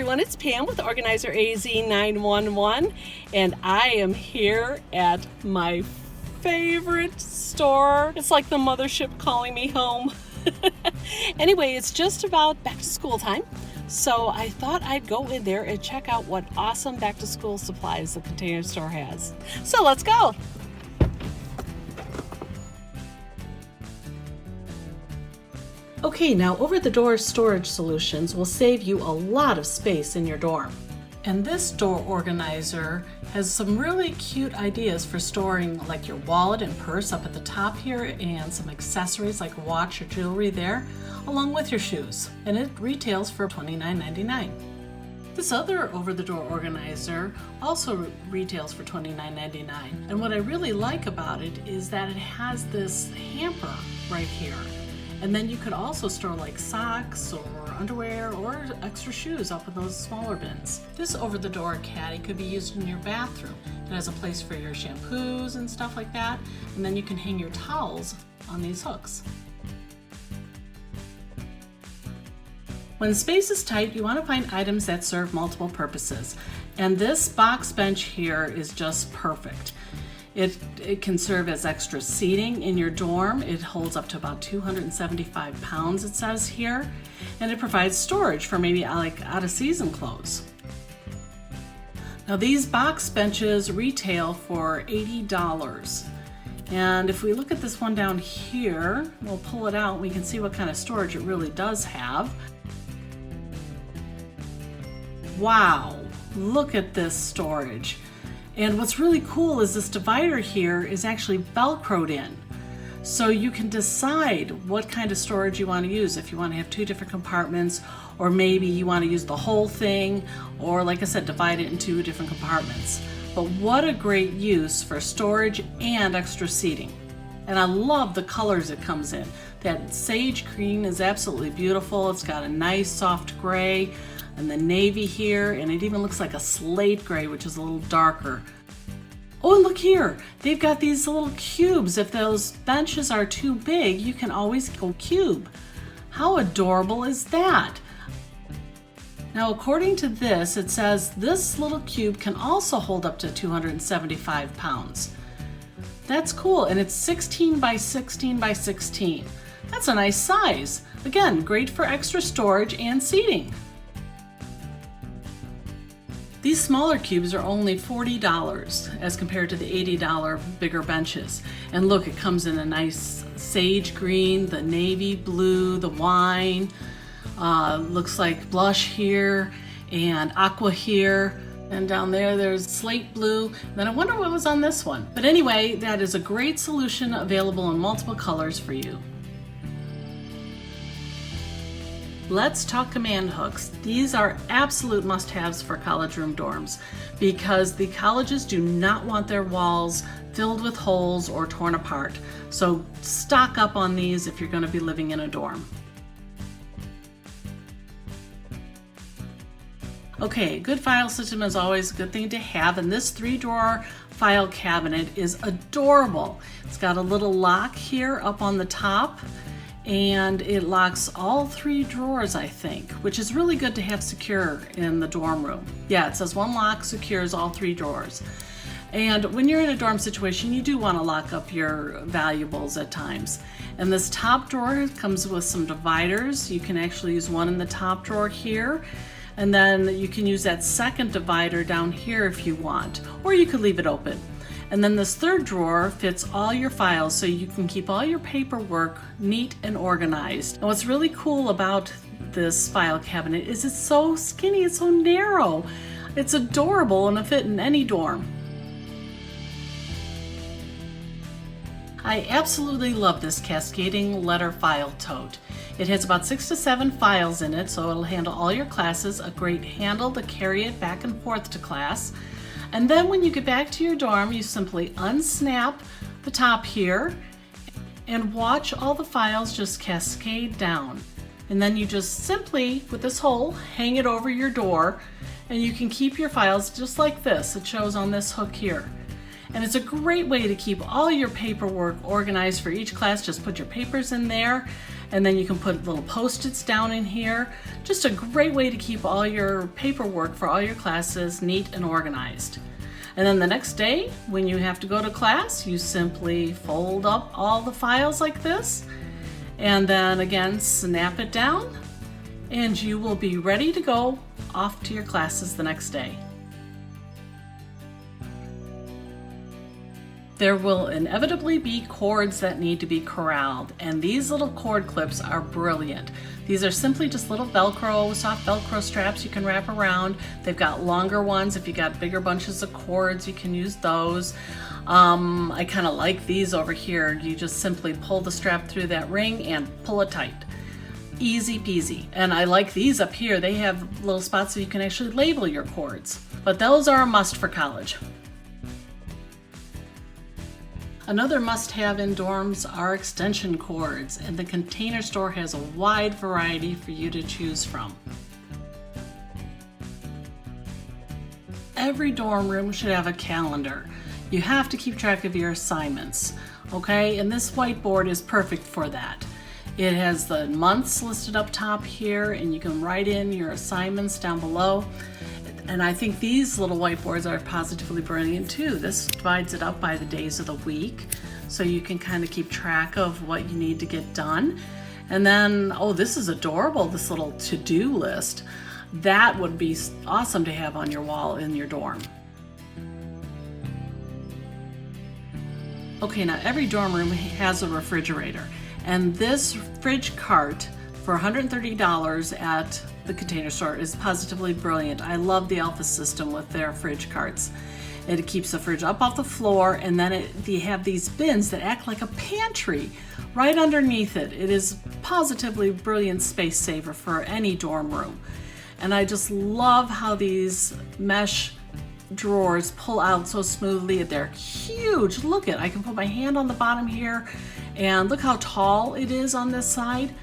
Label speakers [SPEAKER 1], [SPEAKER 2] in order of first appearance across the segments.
[SPEAKER 1] everyone, it's Pam with Organizer AZ911, and I am here at my favorite store. It's like the mothership calling me home. Anyway, it's just about back to school time, so I thought I'd go in there and check out what awesome back to school supplies the Container Store has. So let's go. Okay, now over-the-door storage solutions will save you a lot of space in your dorm. And this door organizer has some really cute ideas for storing like your wallet and purse up at the top here, and some accessories like a watch or jewelry there, along with your shoes. And it retails for $29.99. This other over-the-door organizer also retails for $29.99. And what I really like about it is that it has this hamper right here. And then you could also store like socks or underwear or extra shoes up in those smaller bins. This over-the-door caddy could be used in your bathroom. It has a place for your shampoos and stuff like that. And then you can hang your towels on these hooks. When space is tight, you want to find items that serve multiple purposes. And this box bench here is just perfect. It can serve as extra seating in your dorm. It holds up to about 275 pounds, it says here. And it provides storage for maybe like out of season clothes. Now these box benches retail for $80. And if we look at this one down here, we'll pull it out, we can see what kind of storage it really does have. Wow, look at this storage. And what's really cool is this divider here is actually Velcroed in. So you can decide what kind of storage you want to use. If you want to have two different compartments, or maybe you want to use the whole thing, or like I said, divide it into different compartments. But what a great use for storage and extra seating. And I love the colors it comes in. That sage green is absolutely beautiful. It's got a nice soft gray, and the navy here, and it even looks like a slate gray, which is a little darker. Oh, and look here, they've got these little cubes. If those benches are too big, you can always go cube. How adorable is that? Now, according to this, it says this little cube can also hold up to 275 pounds. That's cool, and it's 16 by 16 by 16. That's a nice size. Again, great for extra storage and seating. These smaller cubes are only $40 as compared to the $80 bigger benches. And look, it comes in a nice sage green, the navy blue, the wine, looks like blush here, and aqua here. And down there, there's slate blue. Then I wonder what was on this one. But anyway, that is a great solution available in multiple colors for you. Let's talk command hooks. These are absolute must-haves for college room dorms because the colleges do not want their walls filled with holes or torn apart. So stock up on these if you're going to be living in a dorm. Okay, good file system is always a good thing to have, and this 3-drawer file cabinet is adorable. It's got a little lock here up on the top, and it locks all 3 drawers, I think, which is really good to have secure in the dorm room. Yeah, it says one lock secures all 3 drawers. And when you're in a dorm situation, you do want to lock up your valuables at times. And this top drawer comes with some dividers. You can actually use one in the top drawer here, and then you can use that second divider down here if you want, or you could leave it open. And then this 3rd drawer fits all your files, so you can keep all your paperwork neat and organized. And what's really cool about this file cabinet is it's so skinny, it's so narrow. It's adorable and it'll fit in any dorm. I absolutely love this cascading letter file tote. It has about 6 to 7 files in it, so it'll handle all your classes, a great handle to carry it back and forth to class. And then when you get back to your dorm, you simply unsnap the top here and watch all the files just cascade down. And then you just simply, with this hole, hang it over your door, and you can keep your files just like this. It shows on this hook here. And it's a great way to keep all your paperwork organized for each class. Just put your papers in there, and then you can put little Post-its down in here. Just a great way to keep all your paperwork for all your classes neat and organized. And then the next day, when you have to go to class, you simply fold up all the files like this, and then again, snap it down, and you will be ready to go off to your classes the next day. There will inevitably be cords that need to be corralled, and these little cord clips are brilliant. These are simply just little Velcro, soft Velcro straps you can wrap around. They've got longer ones. If you got bigger bunches of cords, you can use those. I kind of like these over here. You just simply pull the strap through that ring and pull it tight. Easy peasy. And I like these up here. They have little spots so you can actually label your cords. But those are a must for college. Another must-have in dorms are extension cords, and the Container Store has a wide variety for you to choose from. Every dorm room should have a calendar. You have to keep track of your assignments, okay? And this whiteboard is perfect for that. It has the months listed up top here, and you can write in your assignments down below. And I think these little whiteboards are positively brilliant too. This divides it up by the days of the week, so you can kind of keep track of what you need to get done. And then, oh, this is adorable, this little to-do list. That would be awesome to have on your wall in your dorm. Okay, now every dorm room has a refrigerator, and this fridge cart for $130 at the Container Store is positively brilliant. I love the Alpha system with their fridge carts. It keeps the fridge up off the floor, and then they have these bins that act like a pantry right underneath it. It is positively brilliant space saver for any dorm room. And I just love how these mesh drawers pull out so smoothly. They're huge. Look at it. I can put my hand on the bottom here, and look how tall it is on this side.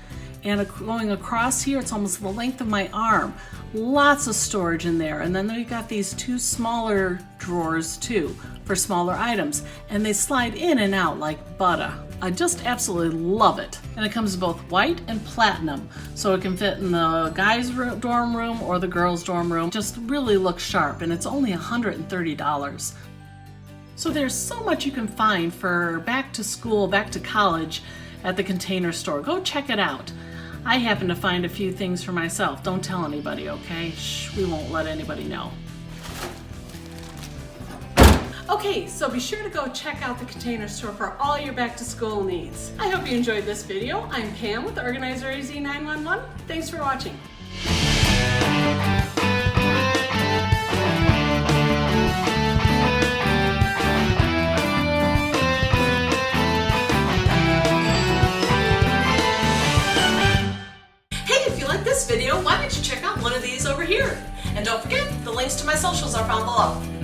[SPEAKER 1] And going across here, it's almost the length of my arm. Lots of storage in there. And then we've got these two smaller drawers too for smaller items. And they slide in and out like butter. I just absolutely love it. And it comes both white and platinum, so it can fit in the guys' dorm room or the girls' dorm room. Just really looks sharp, and it's only $130. So there's so much you can find for back to school, back to college at the Container Store. Go check it out. I happen to find a few things for myself. Don't tell anybody, okay? Shh, we won't let anybody know. Okay, so be sure to go check out the Container Store for all your back to school needs. I hope you enjoyed this video. I'm Pam with Organizer AZ 911. Thanks for watching. Video, why don't you check out one of these over here? And don't forget, the links to my socials are found below.